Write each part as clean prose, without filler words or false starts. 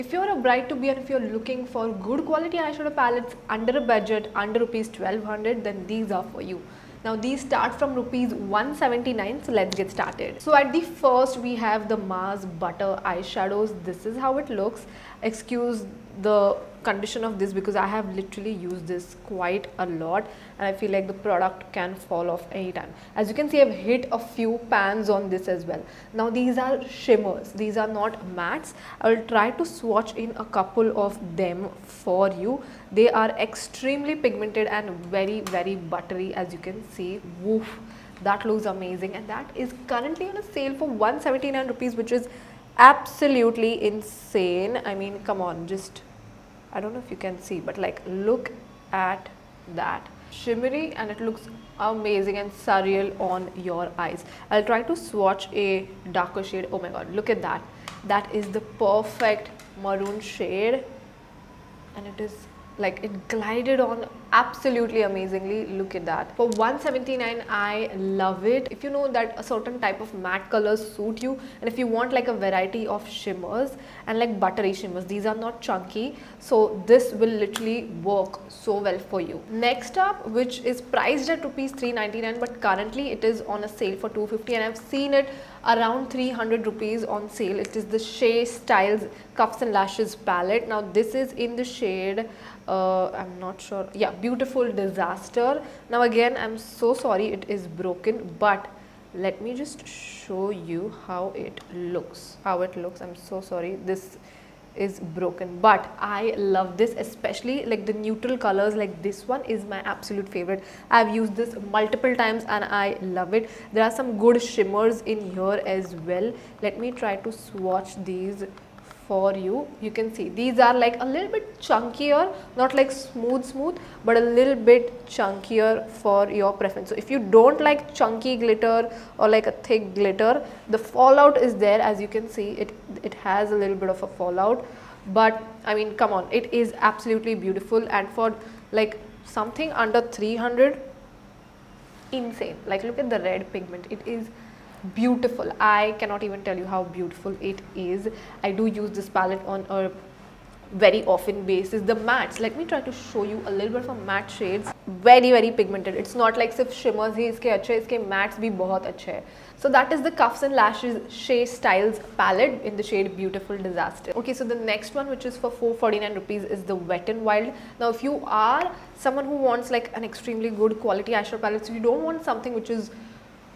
If you're a bride to be and if you're looking for good quality eyeshadow palettes under a budget, under rupees 1200, then these are for you. Now these start from rupees 179, so let's get started. So at the first we have the Mars Butter eyeshadows. This is how it looks. Excuse the condition of this because I have literally used this quite a lot and I feel like the product can fall off anytime. As you can see, I've hit a few pans on this as well. Now these are shimmers, these are not mattes. I will try to swatch in a couple of them for you. They are extremely pigmented and very buttery, as you can see. Woof, that looks amazing, and that is currently on a sale for 179 rupees, which is absolutely insane. I mean, come on, just, I don't know if you can see, but like look at that, shimmery, and it looks amazing and surreal on your eyes. I'll try to swatch a darker shade. Oh my god, look at that. That is the perfect maroon shade, and it is like it glided on absolutely amazingly. Look at that. For 179, I love it. If you know that a certain type of matte colors suit you, and if you want like a variety of shimmers and like buttery shimmers, these are not chunky, so this will literally work so well for you. Next up, which is priced at rupees 399, but currently it is on a sale for 250, and I've seen it around 300 rupees on sale. It is the Shea Styles Cuffs and Lashes palette. Now this is in the shade I'm not sure, yeah, Beautiful Disaster. Now again, I'm so sorry it is broken, but let me just show you how it looks. I'm so sorry, this is broken, but I love this, especially like the neutral colors. Like this one is my absolute favorite. I've used this multiple times and I love it. There are some good shimmers in here as well. Let me try to swatch these for you. You can see these are like a little bit chunkier, not like smooth, but a little bit chunkier for your preference. So if you don't like chunky glitter or like a thick glitter, the fallout is there. As you can see, it has a little bit of a fallout, but I mean, come on, it is absolutely beautiful. And for like something under 300, insane. Like look at the red pigment, it is beautiful. I cannot even tell you how beautiful it is. I do use this palette on a very often basis. The mattes, let me try to show you a little bit of matte shades. Very pigmented. It's not like सिर्फ shimmers ही इसके अच्छे, इसके mattes भी बहुत अच्छे हैं. So that is the Cuffs and Lashes Shea Styles palette in the shade Beautiful Disaster. Okay, so the next one, which is for 449 rupees, is the Wet n Wild. Now if you are someone who wants like an extremely good quality eyeshadow palette, so you don't want something which is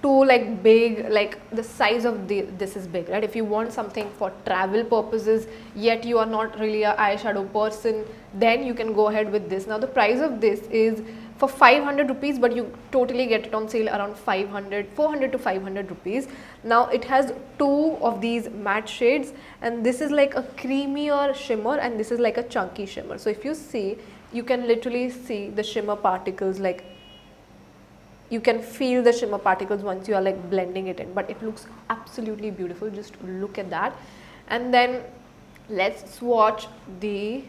too like big, like the size of this is big, right? If you want something for travel purposes, yet you are not really a eyeshadow person, then you can go ahead with this. Now the price of this is for 500 rupees, but you totally get it on sale around 400 to 500 rupees. Now it has two of these matte shades, and this is like a creamier shimmer and this is like a chunky shimmer. So if you see, you can literally see the shimmer particles, like you can feel the shimmer particles once you are like blending it in, but it looks absolutely beautiful. Just look at that. And then let's swatch the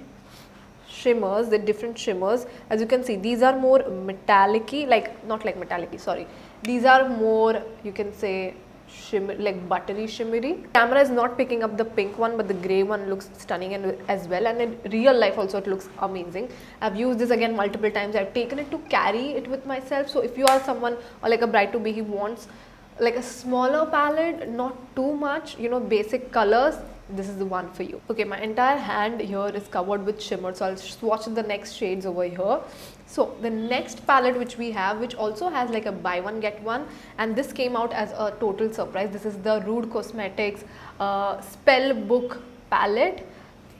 shimmers, the different shimmers. As you can see, these are more metallic-y, like not like metallic-y, sorry, these are more, you can say, shimmer, like buttery shimmery. Camera is not picking up the pink one, but the gray one looks stunning and as well, and in real life also it looks amazing. I've used this again multiple times. I've taken it to carry it with myself. So if you are someone or like a bride to be who wants like a smaller palette, not too much, you know, basic colors, this is the one for you. Okay, my entire hand here is covered with shimmer, so I'll swatch the next shades over here. So the next palette which we have, which also has like a buy one get one, and this came out as a total surprise. This is the Rude Cosmetics Spell Book palette.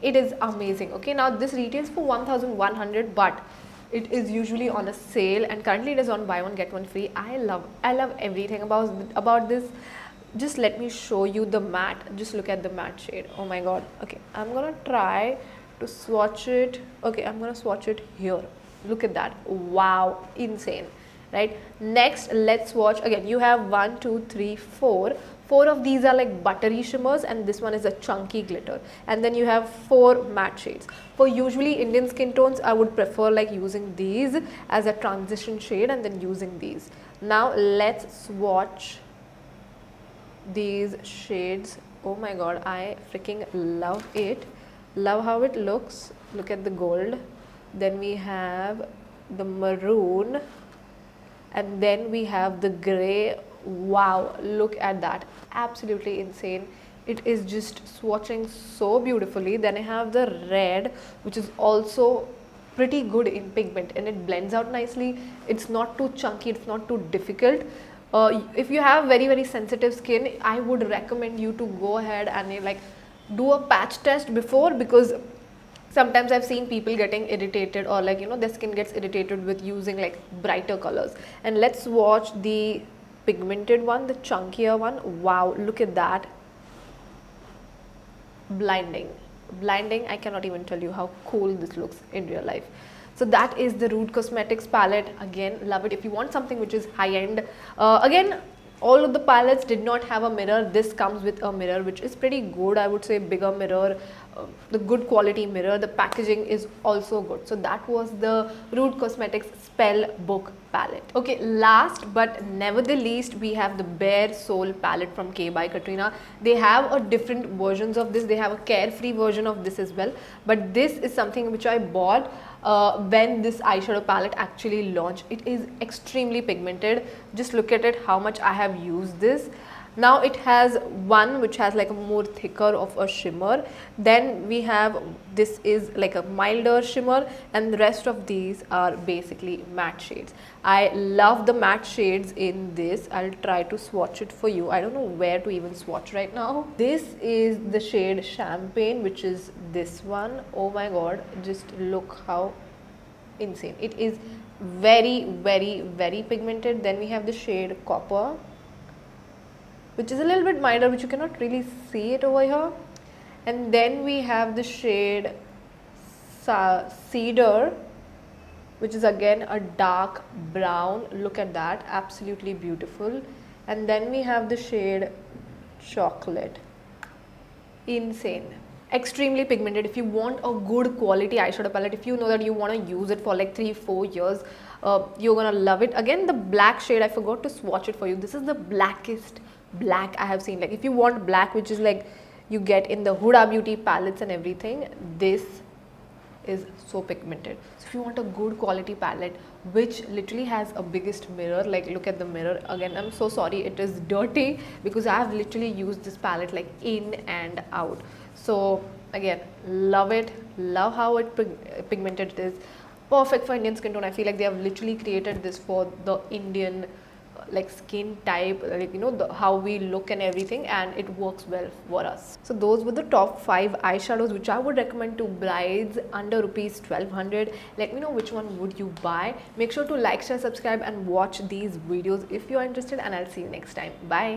It is amazing. Okay, now this retails for 1100, but it is usually on a sale, and currently it is on buy one get one free. I love everything about this. Just let me show you the matte. Just look at the matte shade. Oh my god. Okay, I'm gonna try to swatch it. Okay, I'm gonna swatch it here. Look at that. Wow, insane, right? Next, let's swatch again. You have 1 2 3 4 of these are like buttery shimmers, and this one is a chunky glitter, and then you have 4 matte shades. For usually Indian skin tones, I would prefer like using these as a transition shade and then using these. Now let's swatch these shades. Oh my god, I freaking love it. Love how it looks. Look at the gold. Then we have the maroon, and then we have the gray. Wow, look at that, absolutely insane. It is just swatching so beautifully. Then I have the red, which is also pretty good in pigment, and it blends out nicely. It's not too chunky, it's not too difficult. If you have very sensitive skin, I would recommend you to go ahead and like do a patch test before, because sometimes I've seen people getting irritated, or like their skin gets irritated with using like brighter colors. And let's watch the pigmented one, the chunkier one. Wow, look at that. Blinding. I cannot even tell you how cool this looks in real life. So that is the Rude Cosmetics palette. Again, love it. If you want something which is high end, again, all of the palettes did not have a mirror. This comes with a mirror, which is pretty good. I would say bigger mirror, the good quality mirror. The packaging is also good. So that was the Rude Cosmetics Spell Book palette. Okay, last but never the least, we have the Bare Soul palette from K by Katrina. They have a different versions of this. They have a carefree version of this as well. But this is something which I bought when this eyeshadow palette actually launched. It is extremely pigmented. Just look at it, how much I have used this. Now it has one which has like a more thicker of a shimmer. Then we have, this is like a milder shimmer, and the rest of these are basically matte shades. I love the matte shades in this. I'll try to swatch it for you. I don't know where to even swatch right now. This is the shade Champagne, which is this one. Oh my god, just look how insane. It is very pigmented. Then we have the shade Copper, which is a little bit milder, which you cannot really see it over here. And then we have the shade Cedar, which is again a dark brown. Look at that, absolutely beautiful. And then we have the shade Chocolate. Insane. Extremely pigmented. If you want a good quality eyeshadow palette, if you know that you want to use it for like 3-4 years, you're gonna love it. Again, the black shade, I forgot to swatch it for you. This is the blackest black I have seen. Like if you want black, which is like you get in the Huda Beauty palettes and everything, this is so pigmented. So if you want a good quality palette which literally has a biggest mirror, like look at the mirror. Again, I'm so sorry, it is dirty because I have literally used this palette like in and out. So again, love it, love how it pigmented it is. Perfect for Indian skin tone. I feel like they have literally created this for the Indian like skin type, like how we look and everything, and it works well for us. So those were the top 5 eyeshadows which I would recommend to brides under rupees 1200. Let me know which one would you buy. Make sure to like, share, subscribe and watch these videos if you are interested, and I'll see you next time. Bye.